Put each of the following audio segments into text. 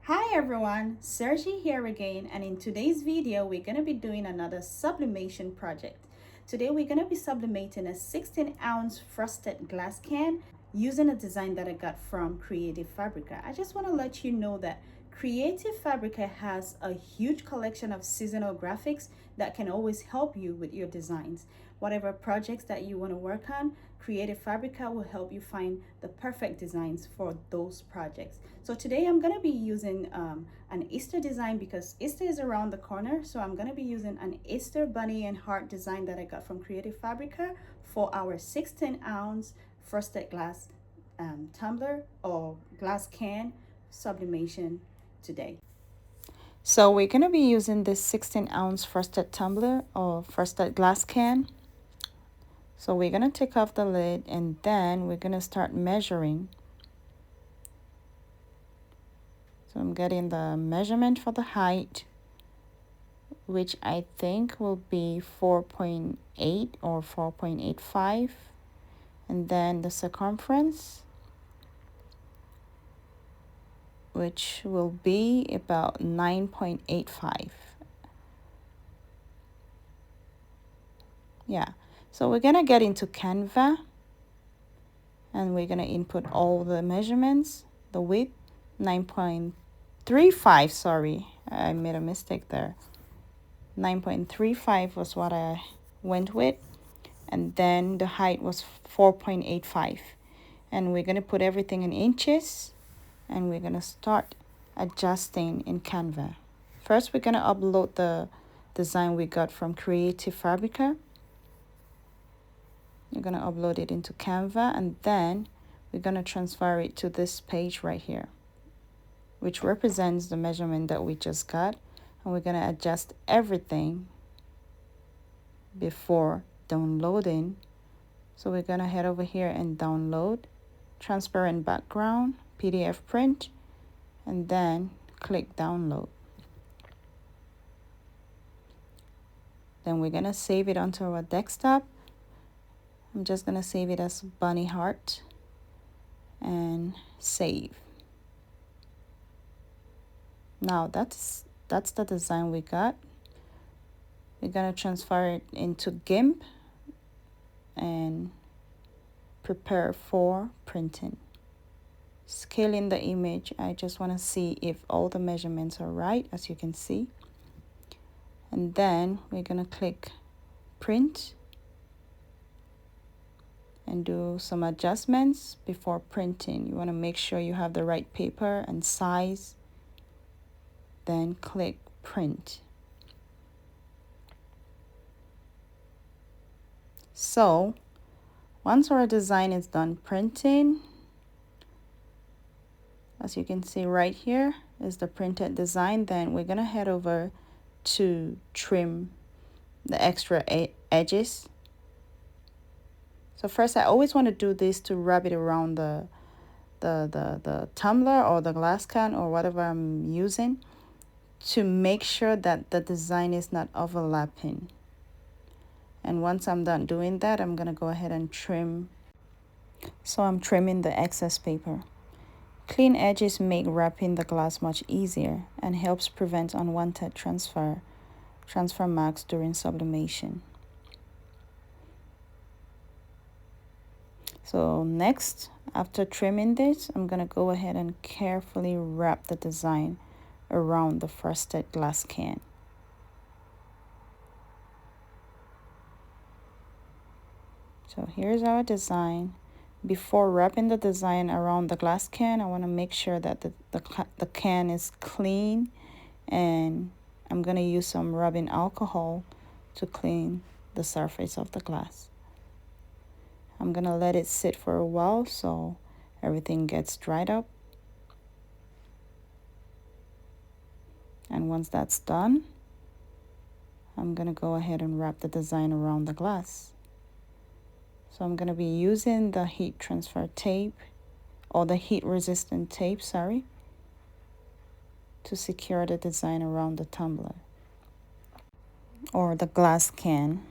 Hi everyone, Sergi here again, and in today's video we're going to be doing another sublimation project. Today we're going to be sublimating a 16-ounce frosted glass can using a design that I got from Creative Fabrica. I just want to let you know that Creative Fabrica has a huge collection of seasonal graphics that can always help you with your designs. Whatever projects that you want to work on, Creative Fabrica will help you find the perfect designs for those projects. So today I'm going to be using an Easter design because Easter is around the corner. So I'm going to be using an Easter bunny and heart design that I got from Creative Fabrica for our 16-ounce frosted glass tumbler or glass can sublimation today. So we're going to be using this 16-ounce frosted tumbler or frosted glass can. So we're going to take off the lid and then we're going to start measuring. So I'm getting the measurement for the height, which I think will be 4.8 or 4.85. And then the circumference, which will be about 9.85. Yeah, so we're gonna get into Canva and we're gonna input all the measurements. The width, 9.35, sorry, I made a mistake there. 9.35 was what I went with, and then the height was 4.85. And we're gonna put everything in inches and we're gonna start adjusting in Canva. First, we're gonna upload the design we got from Creative Fabrica. You're gonna upload it into Canva and then we're gonna transfer it to this page right here, which represents the measurement that we just got. And we're gonna adjust everything before downloading. So we're gonna head over here and download transparent background, PDF print, and then click download. Then we're gonna save it onto our desktop. I'm just gonna save it as bunny heart and save. Now that's the design we got. We're gonna transfer it into GIMP and prepare for printing. Scaling the image, I just want to see if all the measurements are right, as you can see. And then we're gonna click print and do some adjustments before printing. You want to make sure you have the right paper and size. Then click print. So once our design is done printing, as you can see right here is the printed design, then we're gonna head over to trim the extra edges. So first, I always want to do this to wrap it around the tumbler or the glass can or whatever I'm using, to make sure that the design is not overlapping. And once I'm done doing that, I'm gonna go ahead and trim. So I'm trimming the excess paper. Clean edges make wrapping the glass much easier and helps prevent unwanted transfer marks during sublimation. So next, after trimming this, I'm gonna go ahead and carefully wrap the design around the frosted glass can. So here's our design. Before wrapping the design around the glass can, I want to make sure that the can is clean, and I'm going to use some rubbing alcohol to clean the surface of the glass. I'm going to let it sit for a while so everything gets dried up. And once that's done, I'm going to go ahead and wrap the design around the glass. So I'm going to be using the heat transfer tape, or the heat resistant tape, sorry, to secure the design around the tumbler or the glass can.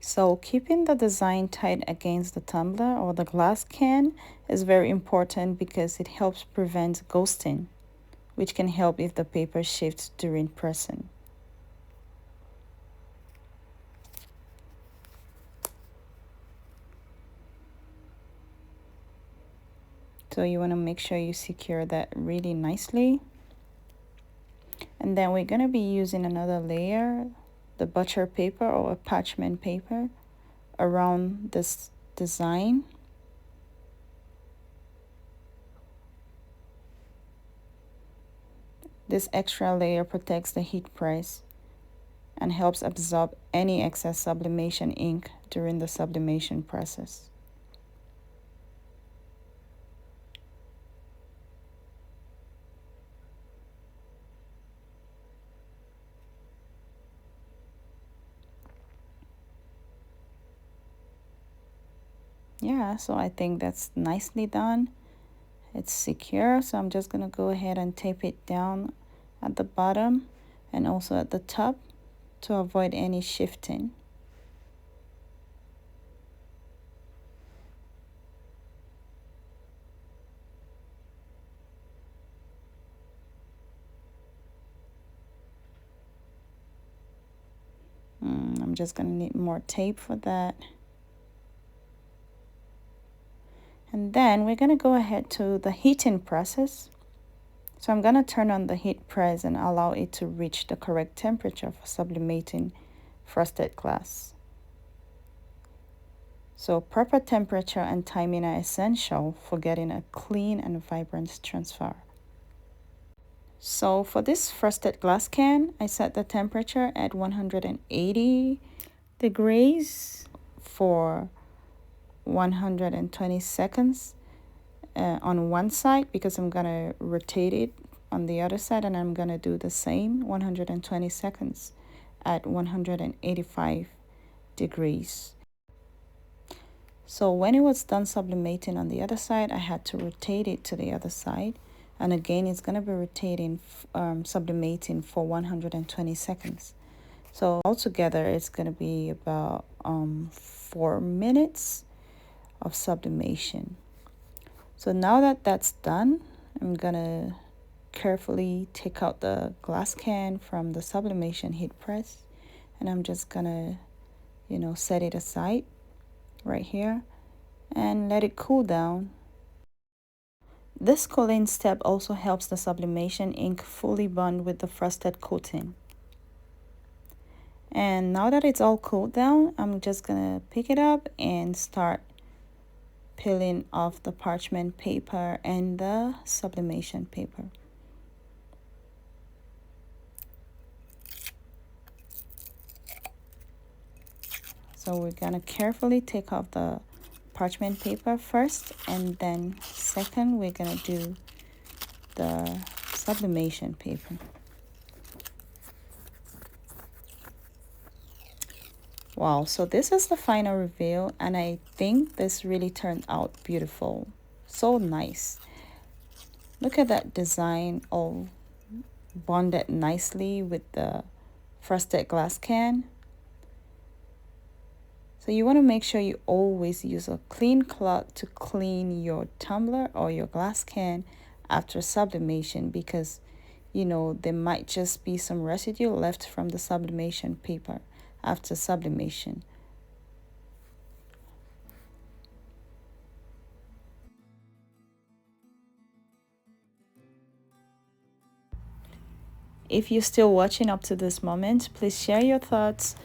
So keeping the design tight against the tumbler or the glass can is very important because it helps prevent ghosting, which can help if the paper shifts during pressing. So you want to make sure you secure that really nicely. And then we're going to be using another layer, the butcher paper or a parchment paper, around this design. This extra layer protects the heat press and helps absorb any excess sublimation ink during the sublimation process. Yeah, so I think that's nicely done. It's secure, so I'm just gonna go ahead and tape it down at the bottom and also at the top to avoid any shifting. I'm just gonna need more tape for that. And then we're gonna go ahead to the heating process. So I'm gonna turn on the heat press and allow it to reach the correct temperature for sublimating frosted glass. So proper temperature and timing are essential for getting a clean and vibrant transfer. So for this frosted glass can, I set the temperature at 180 degrees for 120 seconds on one side, because I'm gonna rotate it on the other side, and I'm gonna do the same 120 seconds at 185 degrees. So when it was done sublimating on the other side, I had to rotate it to the other side, and again it's gonna be rotating, sublimating for 120 seconds. So altogether it's gonna be about 4 minutes of sublimation. So now that that's done, I'm gonna carefully take out the glass can from the sublimation heat press, and I'm just gonna, set it aside right here and let it cool down. This cooling step also helps the sublimation ink fully bond with the frosted coating. And now that it's all cooled down, I'm just gonna pick it up and start peeling off the parchment paper and the sublimation paper. So we're gonna carefully take off the parchment paper first, and then second we're gonna do the sublimation paper. Wow, so this is the final reveal, and I think this really turned out beautiful. So nice. Look at that design, all bonded nicely with the frosted glass can. So you want to make sure you always use a clean cloth to clean your tumbler or your glass can after sublimation, because there might just be some residue left from the sublimation paper after sublimation. If you're still watching up to this moment, please share your thoughts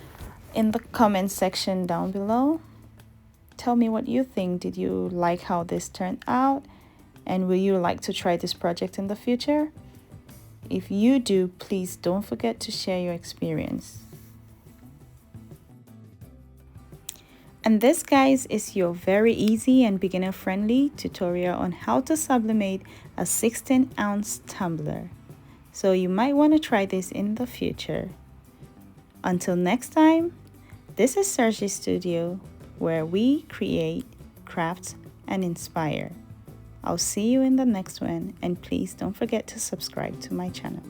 in the comment section down below. Tell me what you think. Did you like how this turned out? And will you like to try this project in the future? If you do, please don't forget to share your experience. And this, guys, is your very easy and beginner-friendly tutorial on how to sublimate a 16-ounce tumbler. So you might want to try this in the future. Until next time, this is Sergi Studio, where we create, craft, and inspire. I'll see you in the next one, and please don't forget to subscribe to my channel.